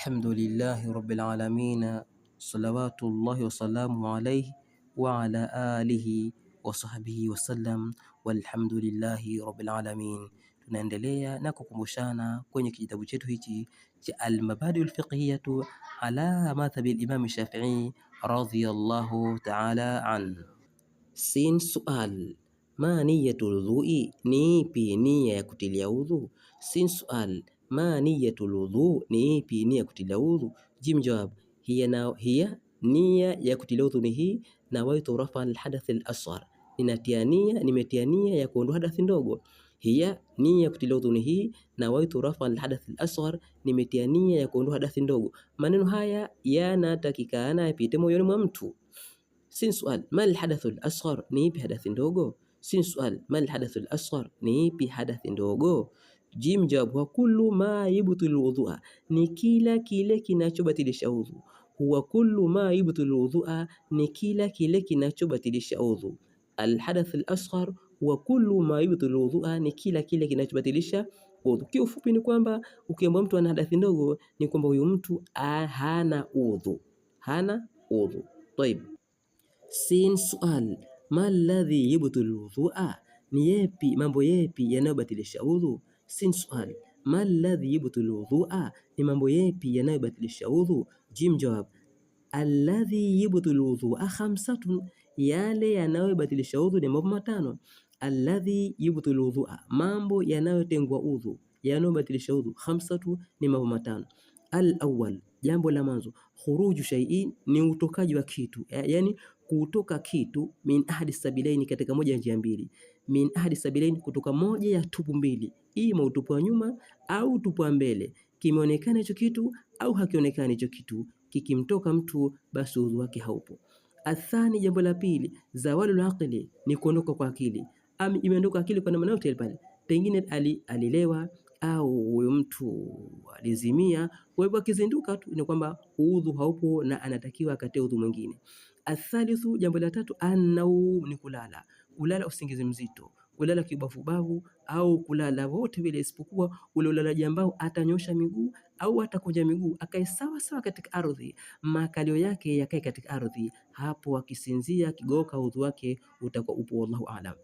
Alhamdulillahi rabbil alamin, salawatullahi wasalamu alayhi wa ala alihi wa sahbihi wasallam, walhamdulillahi rabbil alamin. Tunaendelea na kukumbushana kwenye kitabu chetu hichi cha Almabadiu Alfiqhiyatu ala madhhabi Imam Shafi'i radhiyallahu ta'ala an. Sin sual, ma niyatul wudhui, ni ipi nia ya kutilia udhu? Sin sual, ma niyatul wudhu, ni ipi nia ya kutilia udhu? Jim jawab, hiya nia ya kutilia udhu ni hii, nawaitu rafa alhadath al-asghar, nimetia nia ya kuondoa hadathi ndogo. Hiya nia ya kutilia udhu ni hii, nawaitu rafa alhadath al-asghar, nimetia nia ya kuondoa hadathi ndogo. Maneno haya yanatakikana yapite moyoni mwa mtu. Sin sual, mal hadathul asghar, ni ipi hadathi ndogo? Sin sual, mal hadathul asghar, ni ipi hadathi ndogo? Jim jawab, wa kullu ma yubtilu wudhu'a, ni kila kile kinachobatilisha udhu. Huwa kullu ma yubtilu wudhu'a, ni kila kile kinachobatilisha udhu. Al hadathul asghar huwa kullu ma yubtilu wudhu'a, ni kila kile kinachobatilisha udhu. Kiufupi ni kwamba ukiambiwa mtu ana hadathi ndogo ni kwamba huyu mtu hana udhu, hana udhu. Tayeb. Sin sual, ma alladhi yubtilu wudhu'a, ni yepi, mambo yepi yanayobatilisha udhu? Sin sual, ma alladhi yubtilu wudhu'a, ni mambo yepi yanayobatilisha udhu? Jim jawab, alladhi yubtilu wudhu'a khamsatun, yale yanayobatilisha udhu ni mambo matano. Alladhi yubtilu wudhu'a, mambo yanayotengwa udhu, yanayobatilisha udhu. Khamsatu, ni mambo matano. Al-awwal, jambo la mwanzo, khuruju shay'in, ni utokaji wa kitu, yani kutoka kitu, min ahadi sabilaini, katika moja ya njia mbili. Min ahadi sabilaini, kutoka moja ya tupu mbili, ima utupu wa nyuma au utupu wa mbele. Kimeonekana hicho kitu au hakionekani hicho kitu, kikimtoka mtu basi udhu wake haupo. Athani, jambo la pili, zawalul aqli, ni kuondoka kwa akili. Imeondoka akili kwa namna yote pale, pengine alilewa au huyo mtu alizimia, kwa hivyo akizinduka tu ni kwamba udhu haupo na anatakiwa akate udhu mwingine. Athalithu, jambo la tatu, an-naum, ni kulala. Kulala usingizi mzito, kulala kibafubavu au kulala wote vile isipokuwa ule ulalaji ambao atanyosha miguu au atakunja miguu akae sawa sawa katika ardhi, makalio yake yakae katika ardhi. Hapo akisinzia kigoka udhu wake utakuwa upo, wallahu aalam.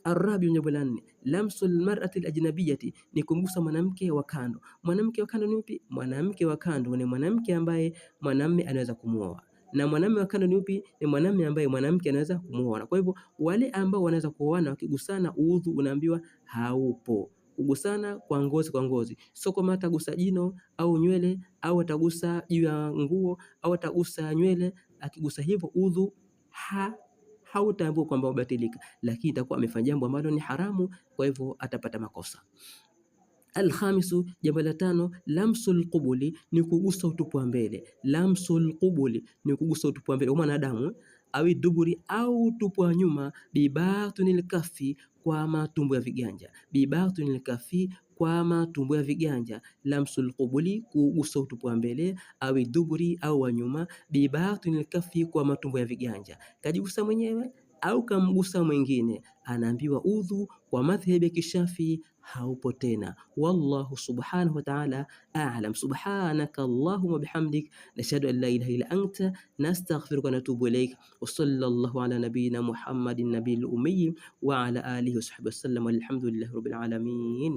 Arabi, jambo la nne, lamsul mar'ati al-ajnabiyati, ni kumgusa mwanamke wa kando. Mwanamke wa kando ni upi? Mwanamke wa kando ni mwanamke ambaye mwanamume anaweza kumuoa, na mwanamume wa kando ni upi? Ni mwanamume ambaye mwanamke anaweza kumuoa. Kwa hivyo wale ambao wanaweza kuoana wakigusana, udhu unaambiwa haupo. Kugusana kwa ngozi kwa ngozi, sio kama atagusa jino au nywele au atagusa juu ya nguo au atagusa nywele. Akigusa hivyo udhu hautaambiwa kwamba ubatilika, lakini itakuwa amefanya jambo ambalo ni haramu, kwa hivyo atapata makosa. Alkhamisu, jambo la tano, lamsul qubuli, ni kugusa utupu wa mbele. Lamsul qubuli, ni kugusa utupu wa mbele wa mwanadamu, au duburi, au utupu wa nyuma, bibatunil kafi, kwa matumbo ya viganja. Bibatunil kafi, kwa matumbo ya viganja. Lamsul qubuli, kugusa utupu wa mbele, au duburi, au wa nyuma, bibatunil kafi, kwa matumbo ya viganja. Kajigusa mwenyewe au kamgusa mwingine, anaambiwa udhu kwa madhhabi ya Kishafi haupo tena. Wallahu subhanahu wa ta'ala a'lam. Subhanaka Allahumma bihamdik, nashhadu an la ilaha illa anta, nastaghfiruka wa natubu ilayk. Wa sallallahu ala nabiyyina Muhammadin nabiyil ummi wa ala alihi wa sahbihi wasallam, walhamdulillahi rabbil alamin.